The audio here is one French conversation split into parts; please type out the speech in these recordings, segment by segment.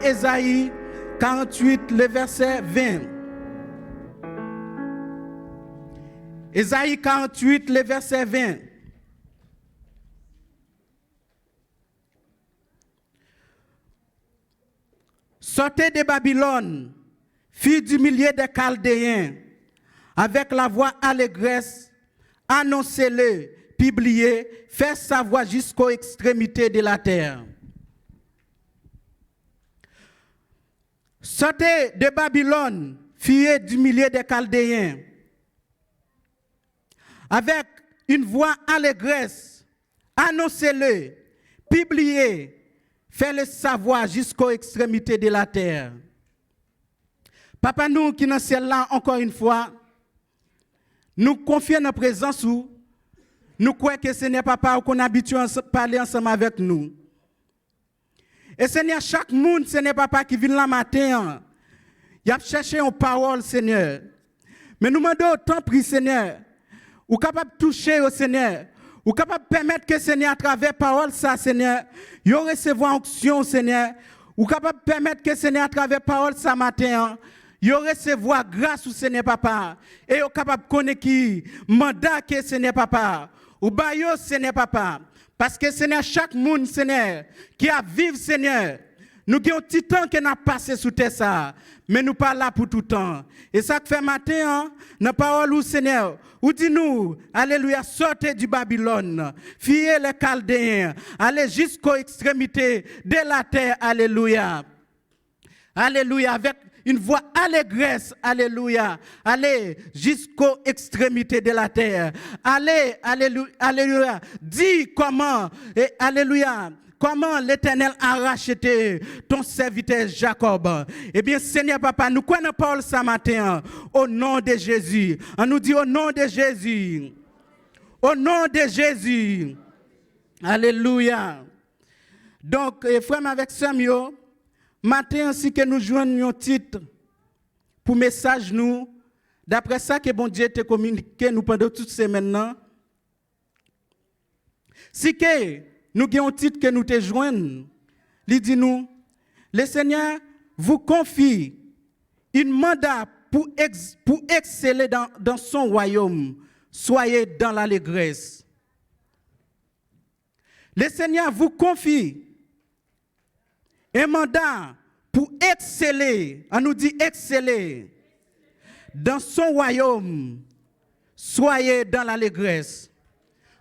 Ésaïe 48, le verset 20. Ésaïe 48, le verset 20. Sortez de Babylone, filles du milieu des Chaldéens, avec la voix allégresse, annoncez-le, publiez, faites savoir jusqu'aux extrémités de la terre. Sortez de Babylone, filles du milieu des Chaldéens, avec une voix allégresse, annoncez-le, publiez, faites-le savoir jusqu'aux extrémités de la terre. Papa, nous qui dans le ciel là, encore une fois, nous confions notre présence où nous croyons que ce n'est papa qu'on habitue à parler ensemble avec nous. Et Seigneur, chaque monde, ce n'est pas qui vient là matin. Il a cherché une parole, Seigneur. Mais nous demandons autant, prix, Seigneur. Ou capable de toucher au Seigneur. Ou capable de permettre que Seigneur, à travers parole, ça, Seigneur, il recevoir onction, Seigneur. Ou capable de permettre que Seigneur, à travers parole, ça matin, il recevoir grâce au Seigneur, papa. Et il capable de connaître qui mandat que Seigneur, papa. Ou bayo, Seigneur, papa. Parce que Seigneur, chaque monde, Seigneur, qui a vécu, Seigneur, nous avons un petit temps qu'on a passé sous terre ça, mais nous pas là pour tout temps. Et ça que fait matin, dans parole où Seigneur, où dit-nous, alléluia, sortez du Babylone, fuyez les Chaldéens, allez jusqu'aux extrémités de la terre, alléluia. Alléluia, avec une voix allégresse, alléluia. Allez jusqu'aux extrémités de la terre. Allez, alléluia, alléluia. Dis comment, et alléluia, comment l'Éternel a racheté ton serviteur Jacob. Eh bien, Seigneur Papa, nous connaissons Paul ce matin, au nom de Jésus. On nous dit au nom de Jésus. Au nom de Jésus. Alléluia. Donc, frère avec Samuel, matin ainsi que nous joignons un titre pour message nous, d'après ça que bon Dieu te communiqué nous pendant toutes ces semaines. Si que nous avons un titre que nous te joignons, il dit nous, le Seigneur vous confie une mandat pour exceller dans son royaume. Soyez dans l'allégresse. Le Seigneur vous confie un mandat pour exceller, on nous dit exceller dans son royaume, soyez dans l'allégresse.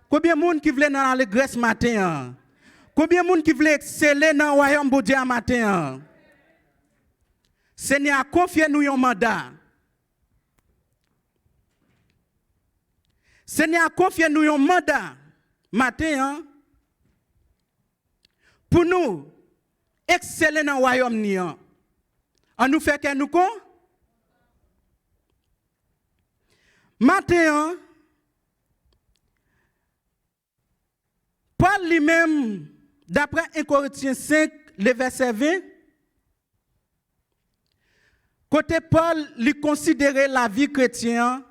Combien de monde qui veulent dans l'allégresse matin? Combien de monde qui veulent exceller dans le royaume de Dieu matin? Seigneur, confiez-nous un mandat. Seigneur, confiez-nous un mandat matin pour nous exceller dans le royaume. On nous fait que nous con? Matin, Paul lui-même, d'après 1 Corinthiens 5, le verset 20, côté Paul, lui considérait la vie chrétienne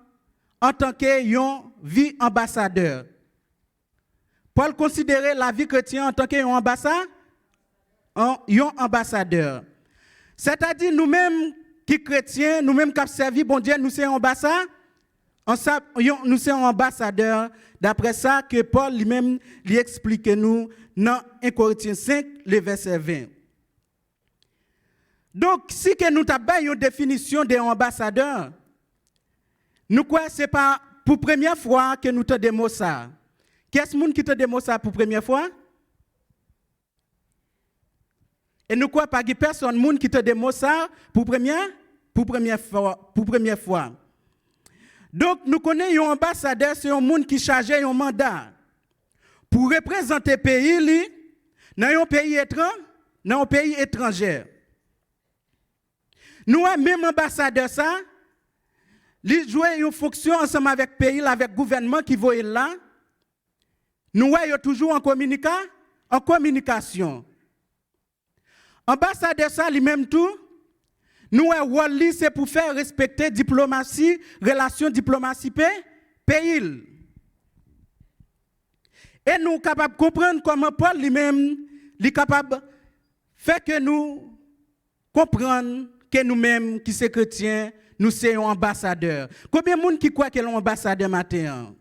en tant que une vie ambassadeur. Paul considérait la vie chrétienne en tant qu'un ambassadeur. C'est-à-dire nous-mêmes qui chrétiens, nous-mêmes qui servi bon Dieu, nous sommes ambassadeurs. Nous sommes ambassadeurs. D'après ça que Paul lui-même lui explique nous dans 1 Corinthiens 5, le verset 20. Donc, si que nous avons une définition d'ambassadeur, nous croyons que ce n'est pas pour la première fois que nous te démons ça. Qu'est-ce qui te démon ça pour la première fois? Et nous croyons pas qu'il y a personne qui te démon ça pour première fois. Donc, nous connaissons un ambassadeur, c'est un monde qui charge un mandat pour représenter le pays dans un pays étranger. Nous avons même ambassadeur ça, il joue une fonction ensemble avec le pays, avec le gouvernement qui voit là. Nous sommes toujours en communication. Ambassadeur ça lui-même tout, nous avons c'est pour faire respecter diplomatie, relation diplomatie pays. Et nous sommes capables de comprendre comment Paul lui-même est capable de faire que nous comprendre que nous-mêmes, qui sommes chrétiens, nous sommes ambassadeurs. Combien de monde qui croit que sont ambassadeurs matin?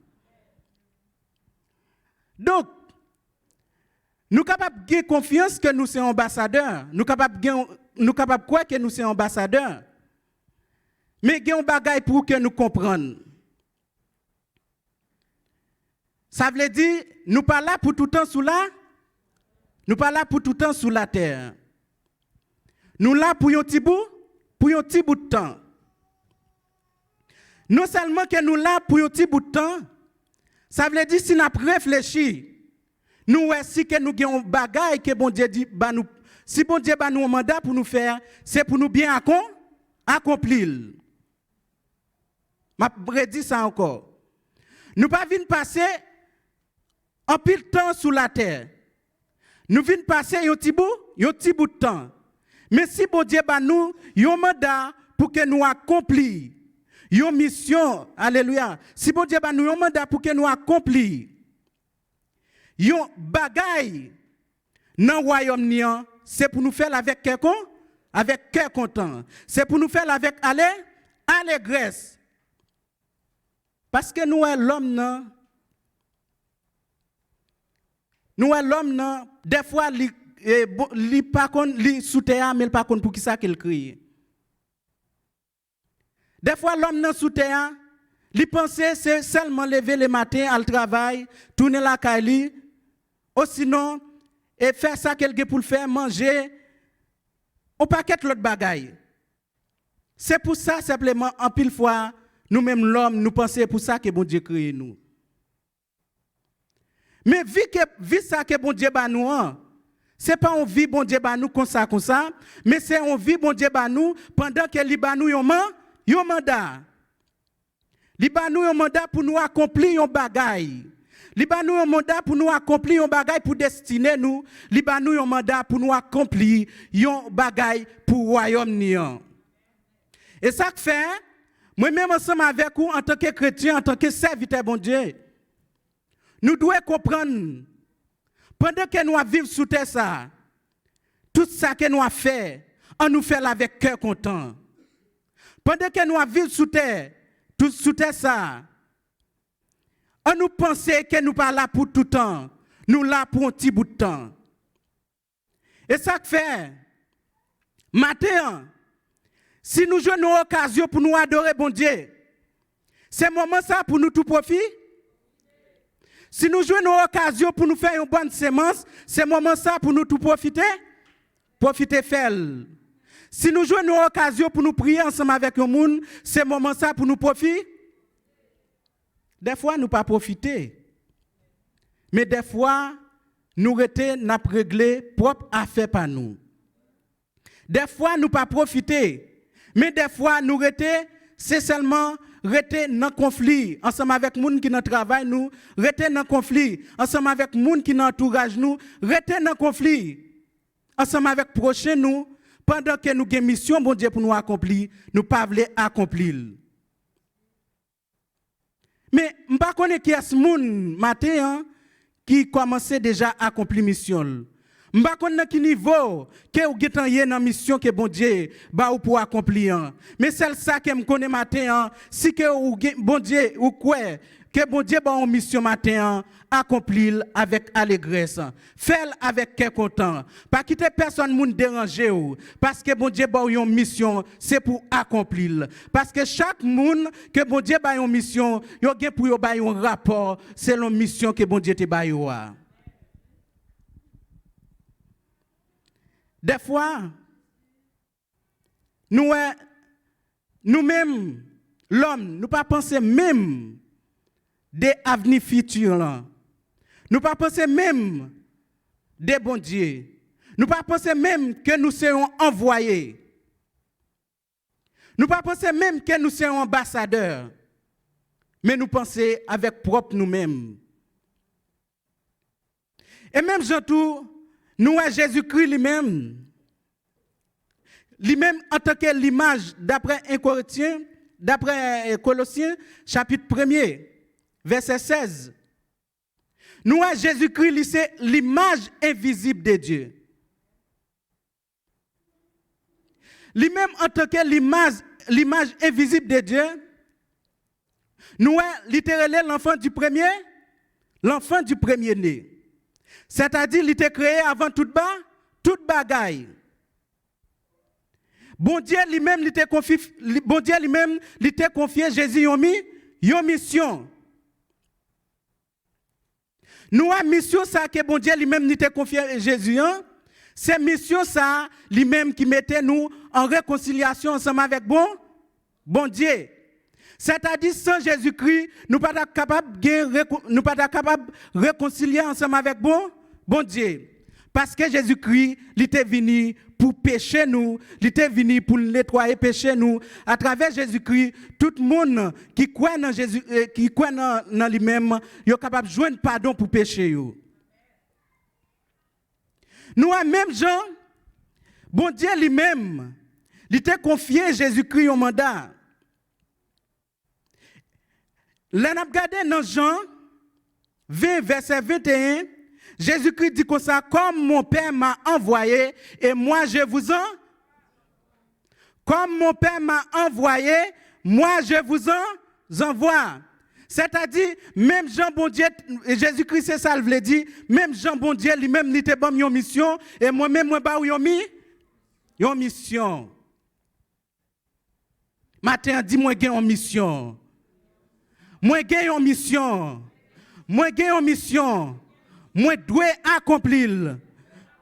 Donc, nous sommes capables de confiance que nous sommes ambassadeurs. Nous sommes capables de croire que nous sommes ambassadeurs. Mais il y a un bagage pour que nous comprenions. Ça veut dire, nous ne sommes pas là pour tout le temps sous la. Nous ne sommes pas là pour tout le temps sous la terre. Nous sommes là pour un petit bout de temps. Non seulement que nous sommes là pour un petit bout de temps, ça veut dire si nous réfléchissons, nous aussi que nous avons un bagage que bon Dieu dit, si bon Dieu a nous un mandat pour nous faire, c'est pour nous bien accomplir. Je vais dire ça encore. Nous ne venons pas passer un pile de temps sous la terre. Nous venons passer un petit bout de temps. Mais si bon Dieu a nous un mandat pour que nous accomplissions une mission, alléluia. Si bon Dieu a nous un mandat pour que nous accomplissions un bagay dans le royaume, c'est pour nous faire avec cœur content. C'est pour nous faire avec allégresse. Parce que nous l'homme, des fois, il sous terre, mais pas pour qui ça qu'il crie. Des fois, l'homme sous terre, il pense c'est seulement lever le matin à le travail, tourner la caille, ou sinon, et faire ça quelque pour le faire, manger, ou paquet l'autre bagaille. C'est pour ça, simplement, en pile fois, nous-mêmes, l'homme, nous pensons pour ça que bon Dieu crée nous. Mais vu ça que bon Dieu bat nous, ce n'est pas on vit bon Dieu bat nous comme ça, mais c'est on vit bon Dieu bat nous pendant que il bat nous un mandat. Il bat nous un mandat pour nous accomplir un bagaille. Il bat nous un mandat pour nous accomplir un bagaille pour destiner nous. Il bat nous un mandat pour nous accomplir un bagaille pour le royaume. Et ça fait, moi-même ensemble avec vous, en tant que chrétien, en tant que serviteur bon Dieu, nous devons comprendre, pendant que nous vivons sous terre ça, tout ça que nous avons fait, on nous fait avec cœur content. Pendant que nous vivons sous terre ça, on nous pensait que nous ne sommes pas là pour tout le temps, nous là pour un petit bout de temps. Et ça fait, matin, si nous jouons une occasion pour nous adorer bon Dieu, c'est moment ça pour nous tout profiter. Si nous jouons une occasion pour nous faire une bonne sémence, c'est moment ça pour nous tout profiter. Profiter faire. Si nous jouons une occasion pour nous prier ensemble avec le monde, c'est moment ça pour nous profiter. Des fois, nous pas profiter. Mais des fois, nous n'a réglé propre affaire par nous. Des fois, nous pas profiter. Mais des fois, nous c'est seulement rester dans le conflit ensemble avec les gens qui nous travaillent nous, rester dans le conflit ensemble avec les gens qui nous entourage nous, rester dans le conflit ensemble avec les prochains nous, pendant que nous avons une mission bon Dieu pour nous accomplir, nous ne pouvons pas accomplir. Mais je ne connais pas qui est ce monde matin qui commence déjà à accomplir mission. Je ne sais pas à quel niveau que vous avez dans mission que bon Dieu va pour accomplir. Mais c'est ça que je connais matin, si que bon Dieu ou quoi que bon Dieu va en mission matin accomplir avec allégresse. Faire avec cœur content. Pas quitter personne moun déranger ou parce que bon Dieu va en mission, c'est pour accomplir. Parce que chaque monde que bon Dieu va en mission, yo gen pour yo ba un rapport selon mission que bon Dieu te ba yo. Des fois, nous-mêmes, l'homme, nous pas penser même des avenirs futurs. Nous pas penser même des bons dieux. Nous pas penser même que nous serons envoyés. Nous pas penser même que nous serons ambassadeurs. Mais nous penser avec propre nous-mêmes. Et même, j'entends, nous, Jésus-Christ lui-même en tant que l'image, d'après 1 Corinthiens, d'après Colossiens, chapitre 1er, verset 16. Nous, Jésus-Christ, c'est l'image invisible de Dieu. lui-même en tant que l'image invisible de Dieu, nous littéralement l'enfant du premier-né. C'est-à-dire, il était créé avant toute bagaille. Bon Dieu lui-même, il était confié Jésus une mission. Nous avons mission ça que bon Dieu lui-même il était confié Jésus. C'est mission ça lui-même qui mettait nous en réconciliation ensemble avec bon Dieu. C'est-à-dire sans Jésus-Christ, nous ne sommes pas capables de réconcilier ensemble avec bon Dieu. Parce que Jésus-Christ, il était venu pour pécher nous, il était venu pour nettoyer péché nous. À travers Jésus-Christ, tout le monde qui croit dans Jésus, qui croit dans lui-même, il est capable de joindre pardon pour pécher. Nous, à même gens, bon Dieu lui-même, il était confié Jésus-Christ au mandat. Là, nous regardons dans Jean 20, verset 21, Jésus-Christ dit comme ça, comme mon Père m'a envoyé, et moi je vous comme mon Père m'a envoyé, moi je vous envoie. C'est-à-dire, même Jean bon Dieu, Jésus-Christ c'est ça, il veut dire, même Jean bon Dieu lui-même, il était bon une mission, et moi-même, moi, une mission. Matin, dis-moi, j'ai une mission. Moi, j'ai une mission. Moi, j'ai une mission. Moi, dois accomplir.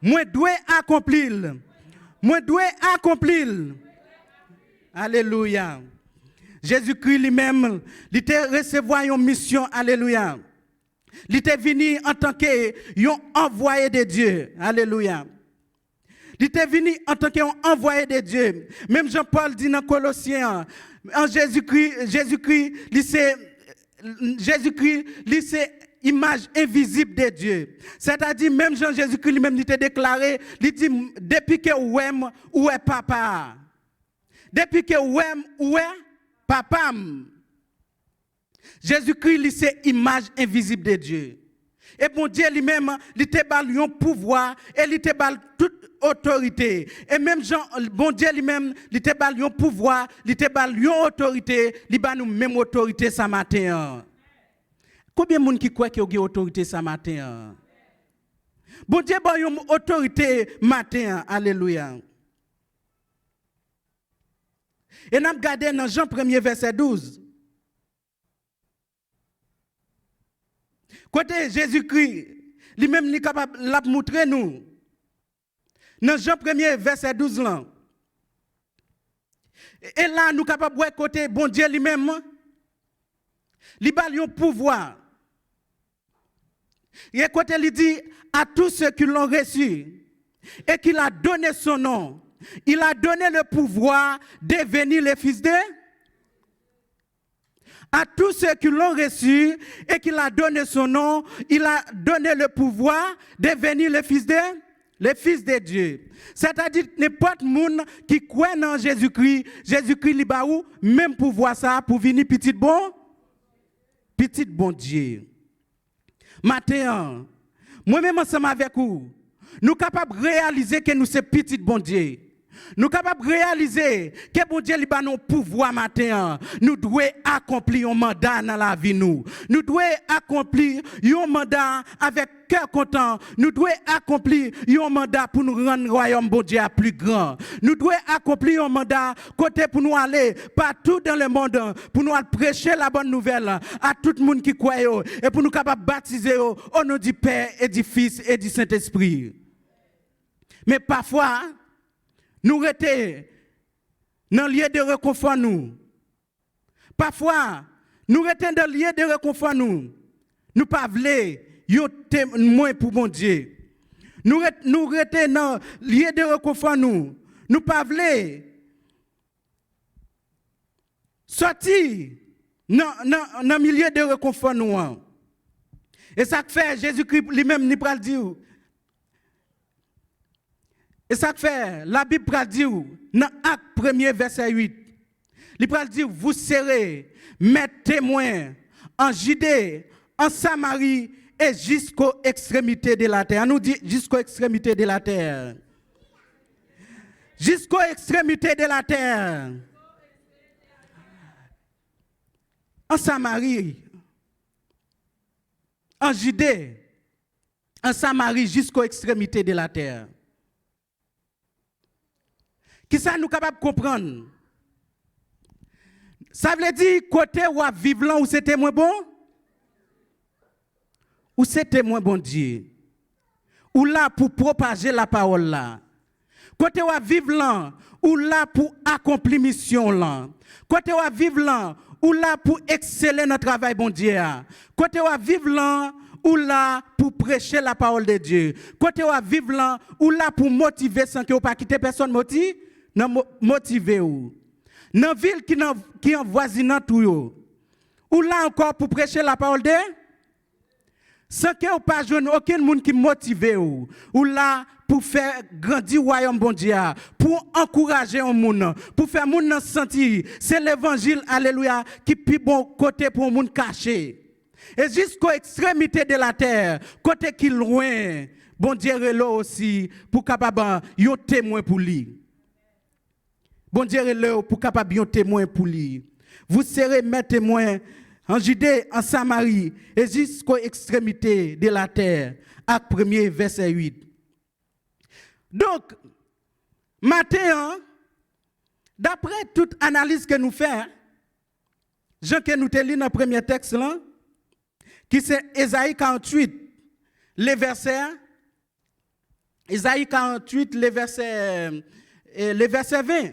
Moi, dois accomplir. Moi, dois accomplir. Alléluia. Jésus-Christ lui-même, il était recevoir une mission. Alléluia. Il était venu en tant qu'envoyé de Dieu. Alléluia. Il était venu en tant qu'envoyé de Dieu. Même Jean-Paul dit dans Colossiens, en Jésus-Christ, c'est image invisible de Dieu. C'est-à-dire, même Jean-Jésus-Christ lui-même, il t'a déclaré, il dit, depuis que où est papa? Depuis que où est papa? Jésus-Christ, c'est image invisible de Dieu. Et bon Dieu lui-même, il t'a donné un pouvoir et il t'a donné toute autorité. Et même bon Dieu lui-même, il t'a donné un pouvoir, il t'a donné une autorité, il t'a donné même autorité ce matin. Combien de monde qui croit qu'il y a autorité ce matin? Bon Dieu a une autorité matin. Alléluia. Et nous regardons dans Jean 1er verset 12. Côté Jésus-Christ, lui-même est capable de montrer nous. Dans Jean 1er verset 12 là. Et là, nous sommes capables de voir côté bon Dieu lui-même. Il a un pouvoir. Et côté il dit à tous ceux qui l'ont reçu et qu'il a donné son nom, il a donné le pouvoir de devenir les fils de. À tous ceux qui l'ont reçu et qu'il a donné son nom, il a donné le pouvoir de devenir les fils de Dieu. C'est-à-dire n'importe monde qui croit en Jésus-Christ, Jésus-Christ lui a même pouvoir ça pour venir petit bon Dieu. Matin, moi-même ensemble avec vous, nous sommes capables de réaliser que nous sommes petit bon Dieu. Nous sommes capables de réaliser que bon Dieu a nos pouvoirs matin. Nous devons accomplir un mandat dans la vie. Nous devons accomplir un mandat avec cœur content. Nous devons accomplir un mandat pour nous rendre le royaume bon Dieu plus grand. Nous devons accomplir un mandat côté pour nous aller partout dans le monde, pour nous aller prêcher la bonne nouvelle à tout le monde qui croit et pour nous capables de baptiser au nom du Père et du Fils et du Saint-Esprit. Mais parfois, nous restons dans le lieu de réconfort nous. Parfois, nous restons dans le lieu de réconfort nous. Nous ne pas voulons témoin pour mon Dieu. Nous restons dans le lieu de réconfort nous. Nous ne pas voulons sortir dans le milieu de réconfort nous. Et ça fait Jésus-Christ lui-même nous parle dire. Et ça fait, la Bible dit, dans Acte 1er, verset 8, il dit, vous serez mes témoins en Judée, en Samarie et jusqu'aux extrémités de la terre. On nous dit jusqu'aux extrémités de la terre. jusqu'aux extrémités de la terre. En Samarie, en Judée, en Samarie jusqu'aux extrémités de la terre. Qui ça nous capable de comprendre? Ça veut dire côté où à vivre là où c'était moins bon? Ou c'était moins bon Dieu? Ou là pour propager la parole là? Côté où à vivre là, ou là pour accomplir mission là? Côté où à vivre là, ou là pour exceller notre travail bon Dieu? Côté où à vivre là, ou là pour prêcher la parole de Dieu? Côté où à vivre là, ou là pour motiver sans que vous pas quitter personne motiver ou? Dans ville qui en voisinant tout yo. Ou là encore pour prêcher la parole de Dieu? Sans que vous pas joindre aucun monde qui motive ou là pour faire grandir royaume bon Dieu, pour encourager un monde, pour faire monde sentir c'est l'évangile alléluia qui plus bon côté pour un monde caché. Et jusqu'aux extrémités de la terre, côté qui loin, bon Dieu est là aussi pour capable yon témoin pour lui. Bon Dieu est là pour capable yon témoin pour lui. Vous serez mes témoins en Judée, en Samarie, et jusqu'aux extrémités de la terre. Acte 1er, verset 8. Donc, matin, d'après toute analyse que nous faisons, Jean que nous te lis dans le premier texte, là, qui c'est Ésaïe 48, les versets, Ésaïe 48, les versets 20.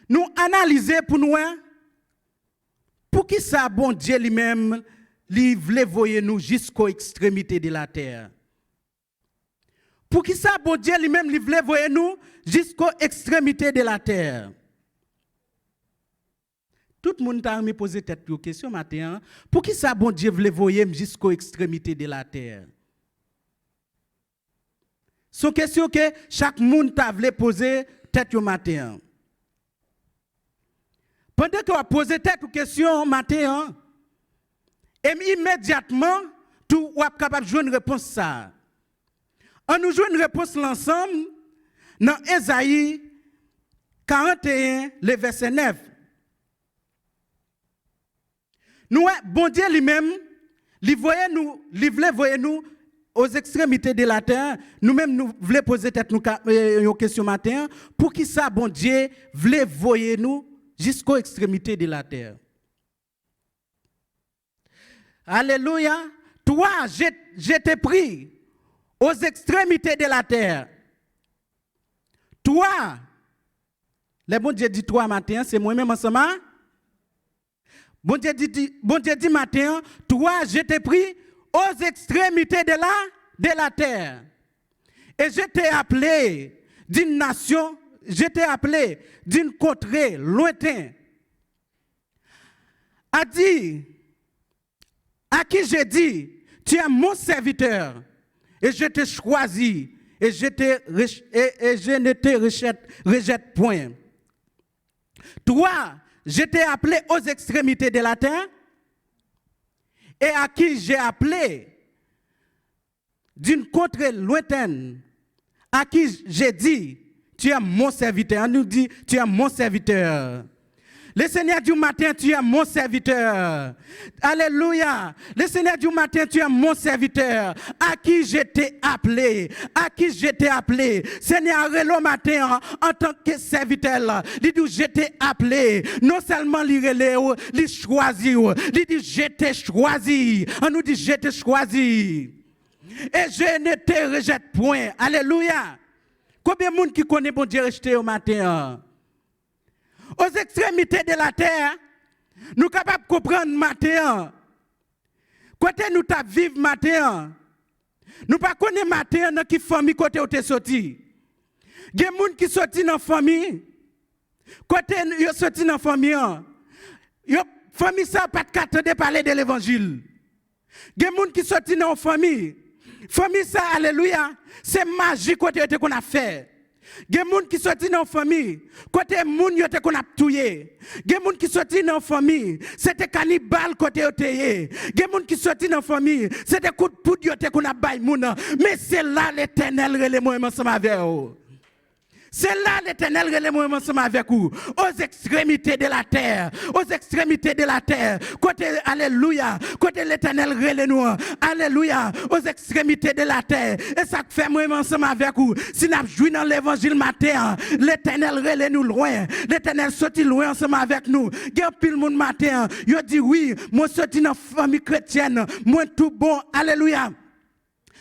Nous analysons pour nous, pour qui ça, bon Dieu lui-même, lui voulait voyer nous jusqu'aux extrémités de la terre? Pour qui ça, bon Dieu lui-même, lui voulait voyer nous jusqu'aux extrémités de la terre? Tout le monde a me posé cette question matin. Pour qui ça, bon Dieu voulait voyer jusqu'aux extrémités de la terre? C'est une question que chaque monde t'a voulu poser tête au matin. Pendant que vous posez cette question matin, et immédiatement, tout vous êtes capable de jouer une réponse ça. On nous joue une réponse l'ensemble dans Ésaïe 41, le verset 9. Nous, bon Dieu lui-même, il voulait voyer nous aux extrémités de la terre. Nous-mêmes, nous voulons poser une question matin. Pour qui ça, bon Dieu, voulait voyer nous jusqu'aux extrémités de la terre? Alléluia. Toi, je t'ai pris aux extrémités de la terre. Toi, le bon Dieu dit toi matin, c'est moi-même ensemble. Bon Dieu dit matin, toi, je t'ai pris aux extrémités de la terre. Et je t'ai appelé d'une nation, je t'ai appelé d'une contrée lointaine. A dit, à qui j'ai dit, tu es mon serviteur, et je t'ai choisi, et je ne te rejette point. Toi, je t'ai appelé aux extrémités de la terre, et à qui j'ai appelé d'une contrée lointaine, à qui j'ai dit, tu es mon serviteur. On nous dit, tu es mon serviteur. Le Seigneur du matin, tu es mon serviteur. Alléluia. Le Seigneur du matin, tu es mon serviteur. À qui je t'ai appelé. À qui je t'ai appelé. Seigneur, le matin, en tant que serviteur, il dit, je t'ai appelé. Non seulement il choisi. Il dit, je t'ai choisi. On nous dit, je t'ai choisi. Et je ne te rejette point. Alléluia. Combien de monde qui connaît bon Dieu rejeté au matin? Aux extrémités de la terre, nous sommes capables de comprendre matin. Côté nous ta vivre matin. Nous pas connaître matin dans qui famille côté où tu sorti. Il y a des gens qui sorti dans la famille. Côté yo sorti dans la famille. Yo famille ça pas de parler de l'évangile. Il y a des gens qui sorti dans la famille. Famille ça alléluia, c'est magique côté qu'on a fait. Il y a des gens qui sont dans la famille, côté moun yote qu'on a tué. Il y a des gens qui sont dans la famille, c'était cannibale côté yote. Il y a des gens qui sont dans la famille, c'était coup de poudre yote qu'on a bail moun. Mais c'est là l'Éternel relève moi ensemble avec vous. C'est là l'Éternel relève ensemble avec vous, aux extrémités de la terre, aux extrémités de la terre. Côté, alléluia, côté l'Éternel relève nous, alléluia, aux extrémités de la terre. Et ça fait moi ensemble avec vous. Si nous jouons dans l'évangile matin, l'Éternel relève nous loin, l'Éternel sorti loin ensemble avec nous. Il y a pile monde matin, il dit oui, moi sorti dans la famille chrétienne, moi tout bon, alléluia.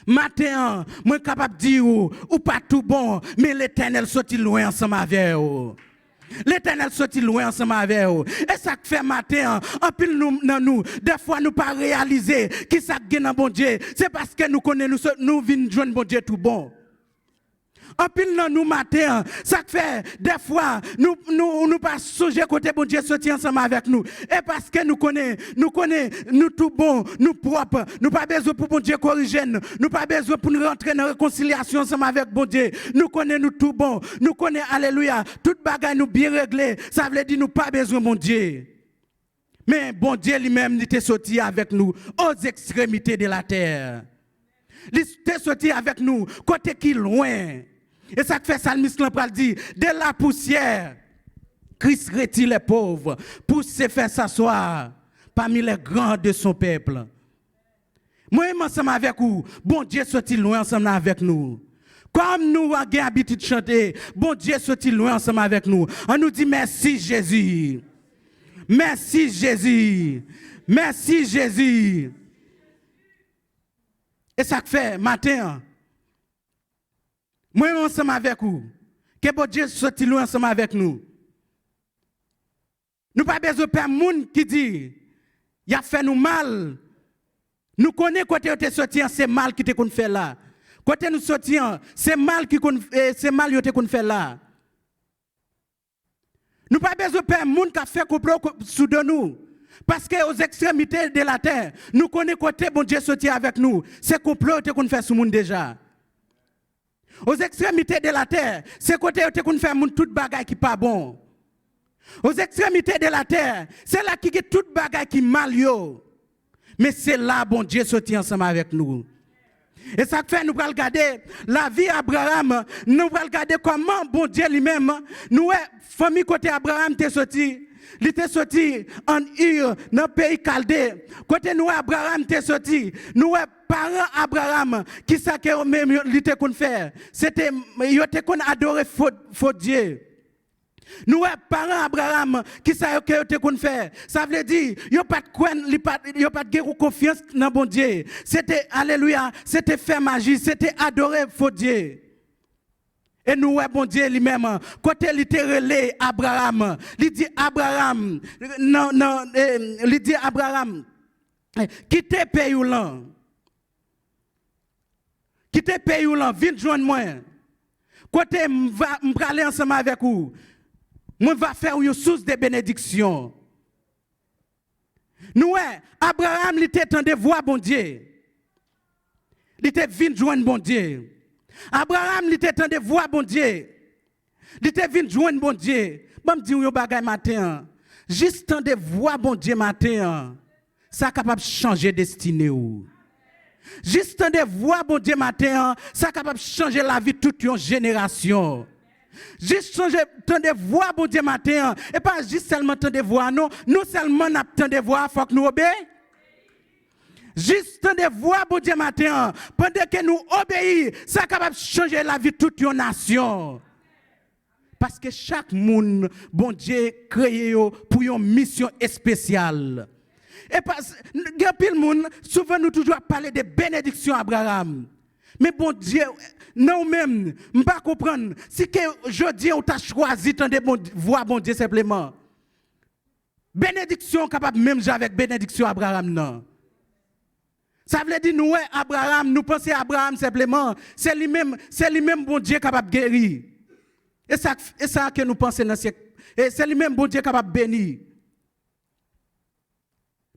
Matin, moi capable de dire ou pas tout bon, mais l'Éternel sorti loin ensemble avec vous. L'Éternel sorti loin ensemble avec vous. Et ça fait matin, en pile nous, des fois nous pas réaliser qui ça gagne dans bon Dieu. C'est parce que nous connaissons, nous venons joindre bon Dieu tout bon. En pile nous matin, ça fait des fois nous pas songer côté bon Dieu sorti ensemble avec nous. Et parce que nous connaissons nous tout bon, nous propre, nous pas besoin pour bon Dieu corriger nous pas besoin pour nous rentrer dans la réconciliation ensemble avec bon Dieu. Nous connaissons nous tout bon, nous connaissons alléluia, toute bagaille nous bien réglé, ça veut dire nous pas besoin bon Dieu. Mais bon Dieu lui-même il était sorti avec nous aux extrémités de la terre. Il était sorti avec nous côté qui loin. Et ça fait Salmiste l'empral dit, de la poussière, Christ retire les pauvres pour se faire s'asseoir parmi les grands de son peuple. Moi, ensemble avec vous, bon Dieu sorti loin ensemble avec nous. Comme nous avons l'habitude de chanter, bon Dieu sorti loin ensemble avec nous. On nous dit merci Jésus. Merci Jésus. Merci Jésus. Et ça fait matin. Moi, ensemble avec vous. Que bon Dieu sorti loin ensemble avec nous. Nous pas besoin de monde qui dit, il a fait nous mal. Nous connaissons côté où sorti, c'est mal qui te qu'on fait là. Côté nous sorti, c'est mal qui c'est mal qui te qu'on fait là. Nous pas besoin de monde qui a fait complot sous de nous. Parce que aux extrémités de la terre, nous connaissons côté bon Dieu sorti avec nous. C'est complot qu'on fait sous monde déjà. Aux extrémités de la terre, c'est côté où qu'on fait monde toute bagaille qui pas bon. Aux extrémités de la terre, c'est là qui est toute bagaille qui mal yo. Mais c'est là bon Dieu sorti ensemble avec nous. Et ça fait nous allons regarder la vie d'Abraham, nous allons regarder comment bon Dieu lui-même, nous famille côté Abraham t'est sorti. Il était sorti en Ur, dans le pays Chaldée. Côté nous, Abraham était sorti. Nous, parents Abraham, qui ça que même il était qu'on faire? C'était, il était qu'on adorait faux Dieu. Nous, parents Abraham, qui ça que était qu'on faire? Ça veut dire, il n'y a pas de confiance dans bon Dieu. C'était, alléluia, c'était faire magie, c'était adorer faux Dieu. Et nous, bon Dieu lui-même, côté littéral, Abraham, il dit Abraham, il dit Abraham, quittez pays ou là. Quittez pays ou là, viens joindre moi. Côté, je vais aller ensemble avec vous. Je vais faire une source de bénédiction. Nous, Abraham, il était en de voir bon Dieu. Il était venu joindre bon Dieu. Abraham, il était en de voir bon Dieu. Il était venu joindre bon Dieu. Bon, me dit un bagay matin. Juste en de voir bon Dieu matin, ça est capable de changer destinée. Juste en de voir bon Dieu matin, ça est capable de changer la vie de toute une génération. Juste changer de voir bon Dieu matin, et pas juste seulement de voir, non. Nous seulement n'attendons de voir, il faut que nous obéissions. Juste de voir bon Dieu matin, pendant que nous obéissons, ça est capable de changer la vie de toute une nation. Parce que chaque monde, bon Dieu, créé pour une mission spéciale. Et parce que monde, souvent nous toujours parler de bénédiction Abraham. Mais bon Dieu, non même, je ne pas comprendre. Si que aujourd'hui on t'a choisi de voir bon Dieu simplement. Bénédiction capable même avec bénédiction Abraham non. Ça veut dire nous Abraham, nous pensons à Abraham simplement, c'est lui-même bon Dieu capable de guérir. Et ça que nous pensons dans ce siècle. Et c'est lui-même bon Dieu capable de bénir.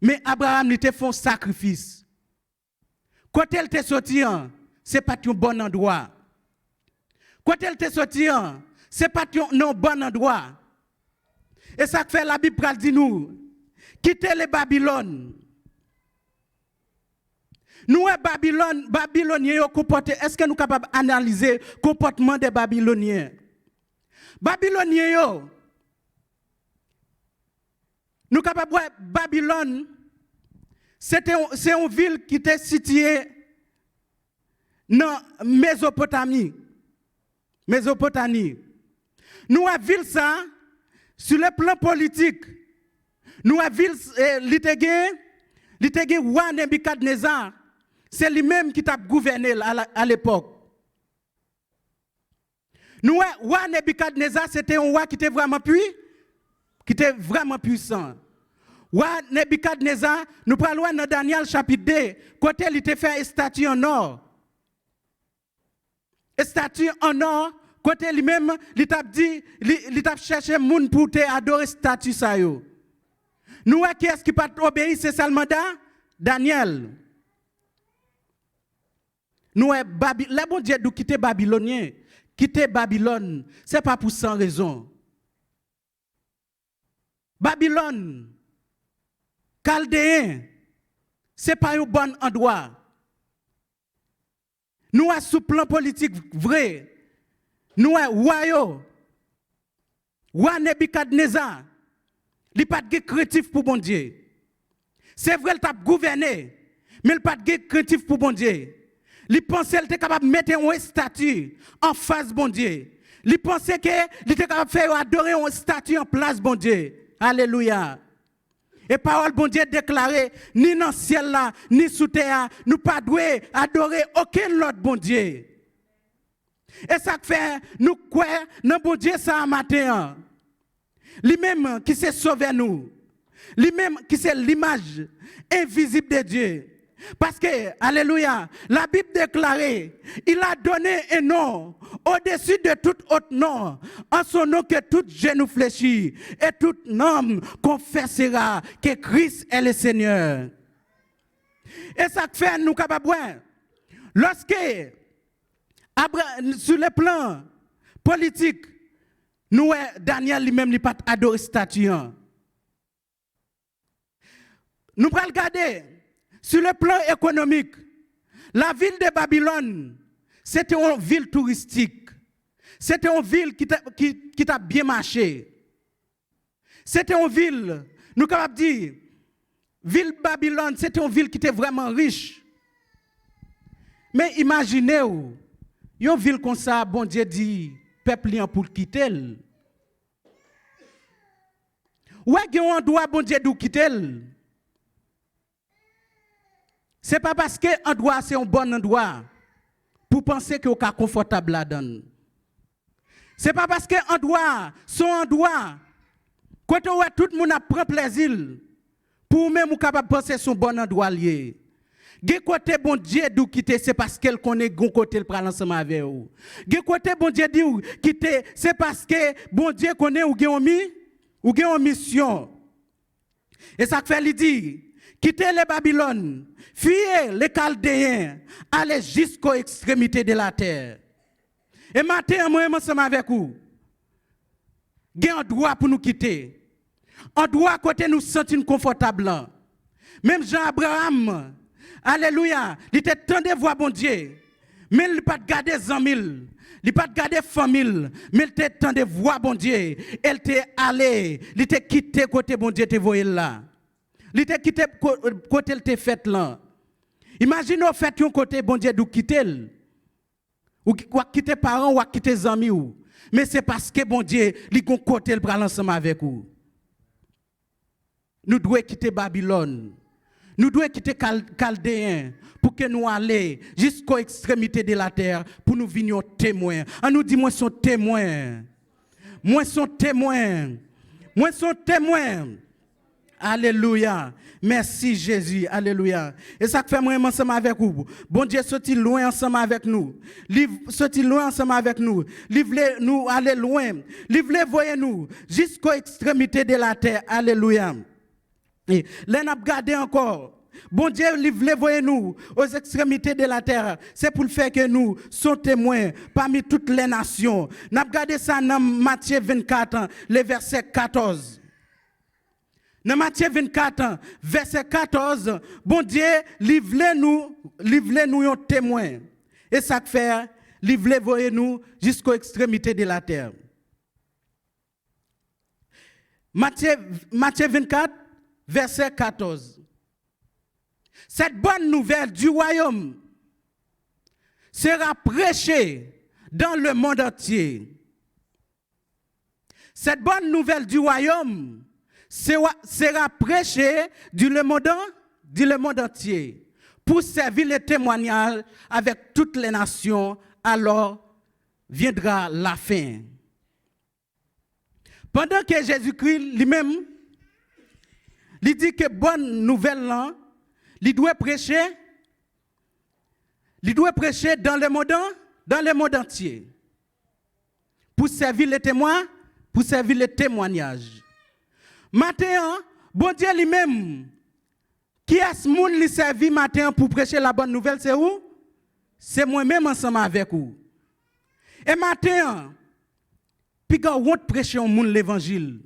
Mais Abraham il te fait un sacrifice. Quand elle t'est sorti, c'est pas un bon endroit. Quand elle t'est sorti, c'est pas un bon endroit. Et ça fait la Bible dit nous, quittez les Babylone. Nous, Babyloniens, est-ce que nous sommes capables d'analyser le comportement des Babyloniens? Babylonien yo. Nous capables voir Babylone, c'est une ville qui était située dans Mésopotamie. Nous avons ville ça sur le plan politique. Nous avons ville l'ité roi Nebuchadnezzar. C'est lui-même qui a gouverné à l'époque. Nous roi Nebuchadnezzar, c'était un roi qui était vraiment puissant. Roi Nebuchadnezzar, nous parlons dans Daniel chapitre 2, côté il était fait une statue en or. Une statue en or, côté lui-même, il t'a dit, il t'a cherché moun pour te adorer statue ça yo. Nous qui est-ce qui pas obéir c'est seulement Daniel. Nous le bon Dieu nous quitter Babylonien, quitter Babylone, c'est pas pour sans raison. Babylone, Chaldéen, c'est pas un bon endroit. Nous avons sous plan politique vrai. Nous avons roi Nebuchadnezzar. Il n'y a pas de créatif pour bon Dieu. C'est vrai, il a gouverné, mais il n'y a pas de créatif pour bon Dieu. Il pensait qu'il était capable de mettre une statue en face bon Dieu. Il pensait qu'il était capable de faire adorer une statue en place bon Dieu. Alléluia. Et parole bon Dieu déclaré, ni dans le ciel là, ni sous terre, nous pas doué adorer aucun autre bon Dieu. Et ça fait, nous croyons dans bon Dieu ça matin. Lui-même qui s'est sauvé nous. Lui-même qui c'est l'image invisible de Dieu. Parce que, alléluia, la Bible déclarée, il a donné un nom au-dessus de tout autre nom, en son nom que tout genou fléchit et tout homme confessera que Christ est le Seigneur. Et ça fait nous capables. Lorsque, sur le plan politique, nous, Daniel lui-même n'a pas adoré statue. Nous allons regarder. Sur le plan économique, la ville de Babylone, c'était une ville touristique. C'était une ville qui a bien marché. C'était une ville, nous sommes capables de dire, ville Babylone, c'était une ville qui était vraiment riche. Mais imaginez, une ville comme ça, bon Dieu dit, peuple pour quitter. Où est-ce qu'on doit, bon Dieu, de quitter? Ce n'est pas parce que endroit c'est un bon endroit pour penser que vous êtes confortable là-dedans. Ce n'est pas parce que endroit, son endroit, quand tout le monde prend plaisir, pour même vous capable de penser son bon endroit lié. Gé côté bon Dieu d'où quitter c'est parce qu'elle connaît gon côté le prend ensemble avec vous. Gé côté bon Dieu dit quitter c'est parce que bon Dieu connaît ou gen une mission. Et ça fait lui dit quittez les Babylone, fuyez les Chaldéens, allez jusqu'aux extrémités de la terre. Et maintenant, moi, ensemble avec vous, il y a un droit pour nous quitter. Un droit côté nous sentir confortable. Même Jean-Abraham, alléluia, il était temps de voir bon Dieu. Mais il n'a pas gardé 100 000. Il n'a pas gardé famille. Mais il était temps de voir bon Dieu. Elle était allé, il était quitté côté bon Dieu, te voyez là. Il était quitté côté il te fait là. Imaginez au fait un côté bon Dieu d'où quitter. Ou quitter parents ou quitter amis ou. Mais c'est parce que bon Dieu, il a côté le prend ensemble avec vous. Nous devons quitter Babylone. Nous devons quitter Chaldéen pour que nous allions jusqu'aux extrémités de la terre pour nous venir témoins. On nous dit moi son témoin. Moi son témoin. Moi son témoin. Alléluia. Merci Jésus. Alléluia. Et ça fait moi ensemble avec vous. Bon Dieu sorti loin ensemble avec nous. Sorti loin ensemble avec nous. Livre nous aller loin. Livre voyez nous jusqu'aux extrémités de la terre. Alléluia. Et là n'a regardé encore. Bon Dieu livre voyez nous aux extrémités de la terre. C'est pour le faire que nous sommes témoins parmi toutes les nations. N'a regardé ça dans Matthieu 24, le verset 14. Dans Matthieu 24, verset 14, bon Dieu, livre-nous un témoin. Et ça fait, livre-nous jusqu'aux extrémités de la terre. Matthieu 24, verset 14. Cette bonne nouvelle du royaume sera prêchée dans le monde entier. Cette bonne nouvelle du royaume sera prêchée dans le monde entier pour servir le témoignage avec toutes les nations. Alors viendra la fin. Pendant que Jésus-Christ lui-même, il dit que bonne nouvelle là, il doit prêcher dans le monde entier pour servir les témoins, pour servir le témoignage. Maintenant, bon Dieu lui-même, qui est-ce monde qui servi matin pour prêcher la bonne nouvelle, c'est où? C'est moi-même ensemble avec vous. Et matin, puis quand on prêche au monde l'évangile,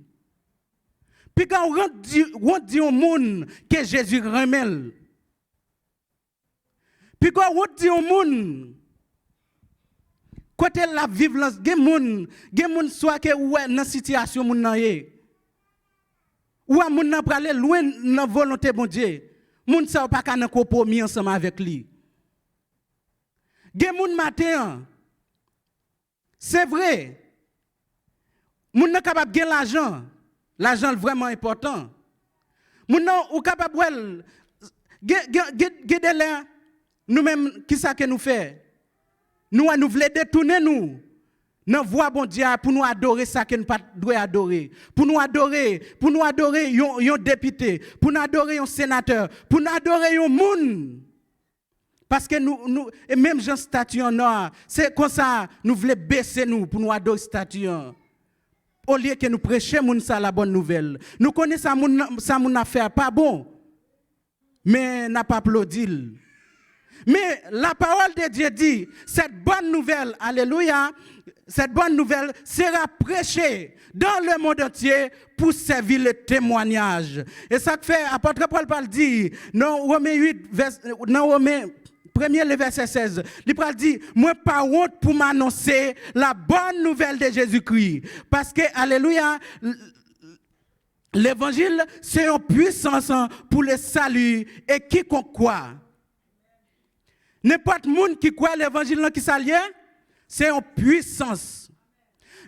puis quand on dit au monde que Jésus remet, puis quand on dit au monde, côté la vivre, il y a des soit que ou dans situation moun nan yé. Ou a moun nan prale loin dans volonté bon Dieu. Moun sa pas ka nan compromis ensemble avec lui. Gen moun matin, c'est vrai. Moun nan capable gen l'argent vraiment important. Moun nan ou capable gen nous même qui ça que nous fait? Nous voulons détourner nous. Nous voix bon Dieu pour nous adorer ça que nous pas doit adorer. Pour nous adorer un député, pour nous adorer un sénateur, pour nous adorer un monde. Parce que nous et même Jean statue en or, c'est comme ça nous voulons baisser nous pour nous adorer statue. Au lieu que nous prêchions moun ça la bonne nouvelle. Nous connaissons ça mon affaire pas bon. Mais n'a pas applaudi. Mais la parole de Dieu dit, cette bonne nouvelle, alléluia, cette bonne nouvelle sera prêchée dans le monde entier pour servir le témoignage. Et ça fait, apôtre Paul dit, dans Romains 8, dans Romains 1er, le verset 16, il dit, moi pas honte pour m'annoncer la bonne nouvelle de Jésus-Christ. Parce que, alléluia, l'évangile, c'est une puissance pour le salut et quiconque croit. N'importe monde qui croit l'évangile qui s'allie, c'est en puissance.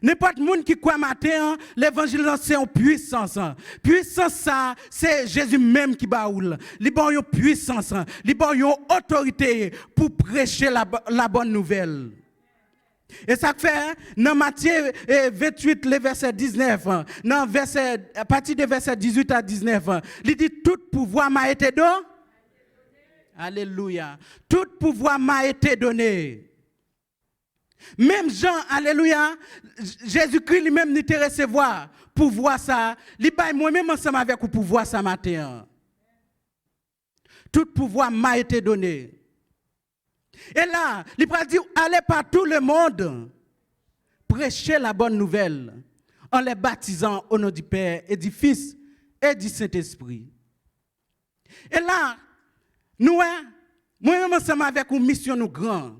N'importe monde qui croit matin, l'évangile c'est en puissance. Puissance ça, c'est Jésus même qui baoule. Il a une puissance, il a une autorité pour prêcher la bonne nouvelle. Et ça fait, dans Matthieu 28, le verset 19, à partir du verset 18 à 19, il dit tout pouvoir m'a été donné. Alléluia. Tout pouvoir m'a été donné. Même Jean, alléluia, Jésus-Christ lui-même n'était recevoir pouvoir ça. Il baille moi-même ensemble avec vous pouvoir ça matin. Tout pouvoir m'a été donné. Et là, il va dire, allez par tout le monde, prêcher la bonne nouvelle, en les baptisant au nom du Père et du Fils et du Saint-Esprit. Et là, nous, moi-même ensemble avec une mission nous grand,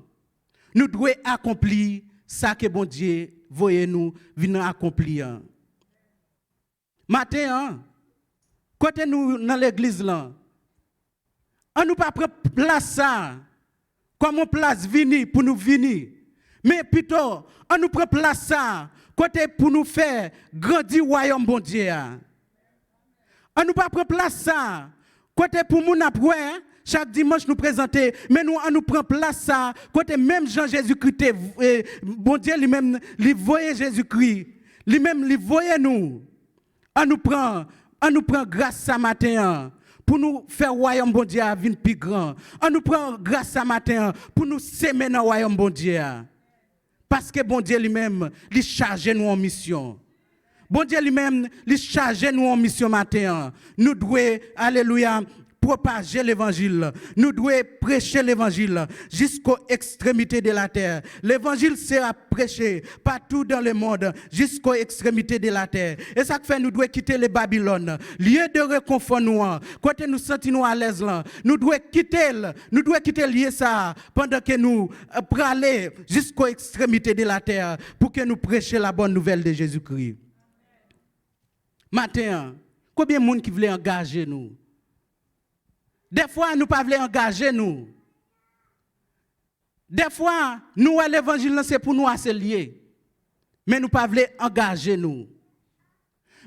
nous devons accomplir ça que bon Dieu voyez nous venir accomplir. Matin, côté nous dans l'église là, on nous pas prendre place ça comme une place vini pour nous venir, mais plutôt on nous prend place ça côté pour nous faire grandir royaume bon Dieu. On nous pas prendre place ça côté pour nous apprendre. Chaque dimanche nous présenter, mais nous on nous prend place ça, côté même Jean Jésus-Christ, bon Dieu lui-même, lui voyait Jésus-Christ, lui-même lui voyait nous. On nous prend grâce ce matin pour nous faire royaume bon Dieu venir plus grand. On nous prend grâce ce matin pour nous semer dans royaume bon Dieu. Parce que bon Dieu lui-même, lui charge nous en mission. Bon Dieu lui-même, lui charge nous en mission matin. Nous devons, alléluia, propager l'évangile. Nous devons prêcher l'évangile jusqu'aux extrémités de la terre. L'évangile sera prêché partout dans le monde jusqu'aux extrémités de la terre. Et ça fait nous devons quitter les Babylone, lieu de réconfort nous. Quand nous sentons à l'aise là, nous devons quitter lieu ça pendant que nous aller jusqu'aux extrémités de la terre pour que nous prêchions la bonne nouvelle de Jésus-Christ. Matin, combien de monde qui voulait engager nous? Des fois, nous ne pouvons pas engager nous. Des fois, nous, l'évangile, c'est pour nous assez lié. Mais nous ne pouvons pas engager nous.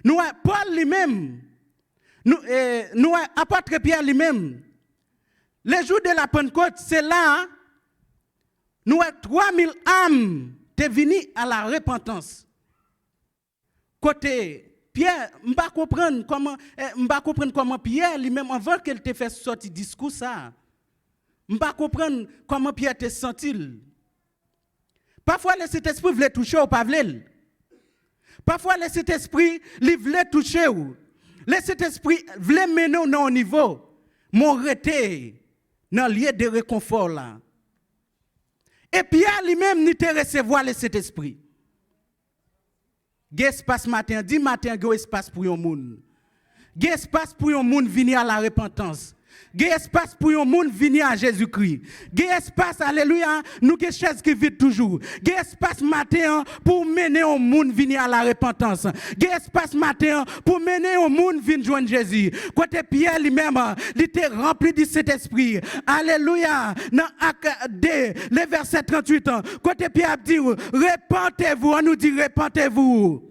Nous, Paul lui-même, nous, apôtre Pierre lui-même, les jours de la Pentecôte, c'est là, nous, 3000 âmes sont venues à la repentance. Côté Pierre, je ne comprends comment Pierre lui-même, avant qu'elle te fasse sortir discours ça, je ne comprends comment Pierre te senti. Parfois, le Saint-Esprit voulait toucher ou pas voulait. Parfois, le Saint-Esprit voulait toucher ou. Le Saint-Esprit voulait mener au non niveau. Mon reté dans le lieu de réconfort là. Et Pierre lui-même n'y te recevoir le Saint-Esprit. Il y a espace matin, dis matin, il y a espace pour un monde. Il y a espace pour un monde venir à la repentance. Il y a espace pour un monde venir à Jésus-Christ. Il y a espace, alléluia, nous qui chaise qui vit toujours. Il y a espace matin pour mener un monde venir à la repentance. Il y a espace matin pour mener un monde venir joindre Jésus. Côté Pierre lui-même, il était rempli de cet esprit. Alléluia. Dans Acte 2, le verset 38, côté Pierre dit, répentez-vous, on nous dit répentez-vous.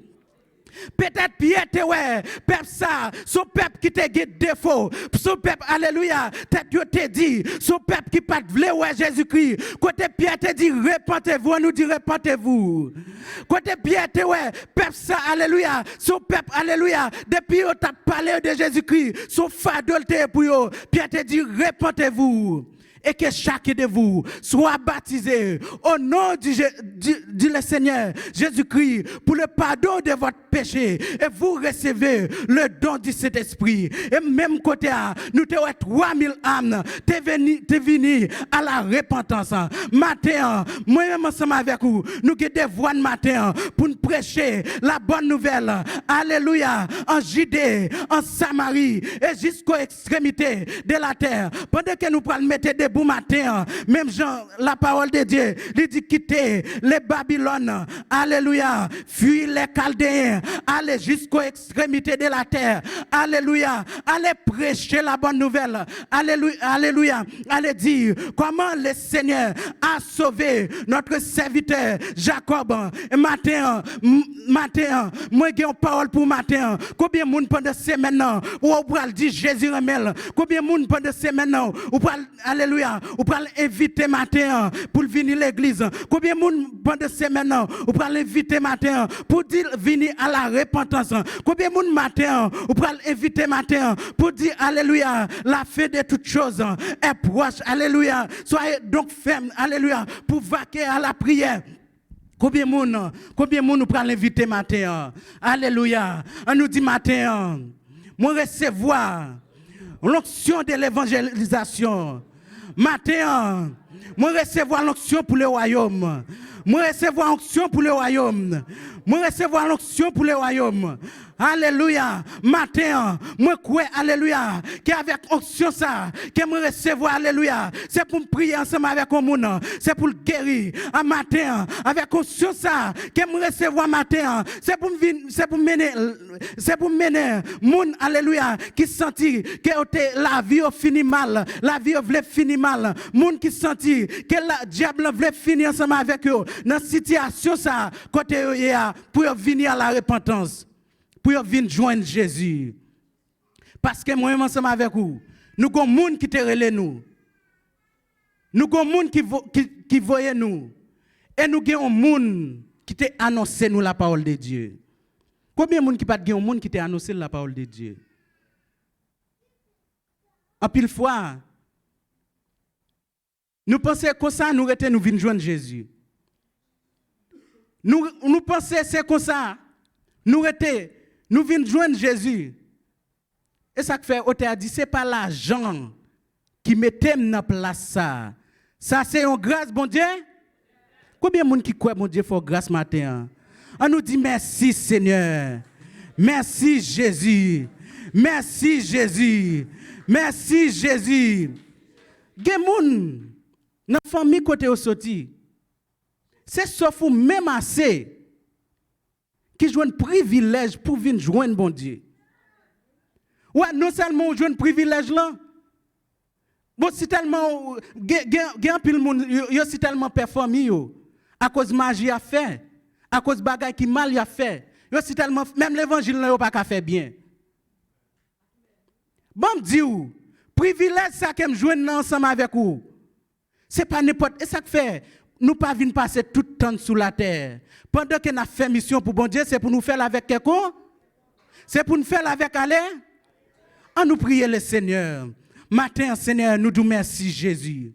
Peut-être Pierre te ouais, peuple ça, son peuple qui te guide défaut, son peuple, alléluia, te dit, son peuple qui pas voulu ouais Jésus-Christ, côté Pierre te dit, répentez-vous, on nous dit répentez-vous. Côté Pierre te ouais, peuple ça, alléluia, son peuple, alléluia, depuis on t'a parlé de Jésus-Christ, son fardeau te pour eux, Pierre te dit, répentez-vous. Et que chacun de vous soit baptisé au nom du Seigneur Jésus-Christ pour le pardon de votre péché et vous recevez le don du Saint-Esprit. Et même côté, nous te 3000 âmes, t'es venu à la repentance. Matin, moi-même ensemble avec vous, nous avons des voix de matin pour nous prêcher la bonne nouvelle. Alléluia, en Judée, en Samarie et jusqu'aux extrémités de la terre. Pendant que nous pourrons mettre des bon matin, même Jean, la parole de Dieu, il dit quitter les Babylone, alléluia, fuir les Chaldéens, aller jusqu'aux extrémités de la terre, alléluia, aller prêcher la bonne nouvelle, alléluia, alléluia, aller dire comment le Seigneur a sauvé notre serviteur Jacob. Matin, moi j'ai une parole pour matin, combien de monde pendant semaine, ou on peut dire Jésus remel, combien de monde pendant semaine, ou peut alléluia, ou pour l'inviter matin pour venir à l'église. Combien de monde pendant semaine ou pour l'inviter matin pour dire venir à la repentance. Combien de monde matin ou pour l'inviter matin pour dire alléluia, la fin de toutes choses est proche. Alléluia. Soyez donc fermes, alléluia, pour vaquer à la prière. Combien de monde nous prenons l'inviter matin? Alléluia. On nous dit matin, moi recevoir l'onction de l'évangélisation. Matin, moi recevoir l'onction pour le royaume. Moi recevoir l'onction pour le royaume. Moi recevoir l'onction pour le royaume. Alléluia. Matin, moi crois, alléluia, qu'avec onction ça, que moi recevoir, alléluia, c'est pour me prier ensemble avec le monde, c'est pour le guérir. Un matin, avec onction ça, que moi recevoir matin, c'est pour mener, monde, alléluia, qui sentit que la vie a fini mal, la vie voulait finir mal, monde qui sentit que le diable voulait finir ensemble avec eux, dans cette situation ça, côté pour venir à la repentance. Pour venir joindre Jésus. Parce que moi, ensemble avec vous, nous avons des gens qui te relèvent nous. Nous avons des gens qui voient nous. Et nous avons des gens qui te annoncé nous la parole de Dieu. Combien de gens qui pas des gens qui te annoncé la parole de Dieu? En pile fois, nous pensons que ça, nous venons joindre Jésus. Nous pensons que c'est comme ça. Nous venons joindre Jésus. Et ça fait, on a dit, ce n'est pas l'argent qui mettait dans la place ça. Ça, c'est une grâce, bon Dieu. Combien de gens qui croient, bon Dieu, faut grâce matin? On nous dit merci, Seigneur. Merci, Jésus. Merci, Jésus. Merci, Jésus. Il y a des gens dans la famille côté au sorti. C'est sauf ou même assez. qui jouent un privilège pour venir joindre bon Dieu. Ouais, non seulement on joue un privilège là. Bon, si tellement gen pile monde yo si tellement performé yo à cause magie a fait, à cause bagay qui mal a fait. Yo si tellement même l'évangile là yo pas ka faire bien. Bon dit ou privilège ça que me joindre ensemble avec vous. C'est pas n'importe et ça que fait nous pas venir passer tout le temps sous la terre. Pendant que n'a fait mission pour bon Dieu, c'est pour nous faire avec quelqu'un. C'est pour nous faire avec aller. On nous prier le Seigneur. Matin, Seigneur, nous disons merci Jésus.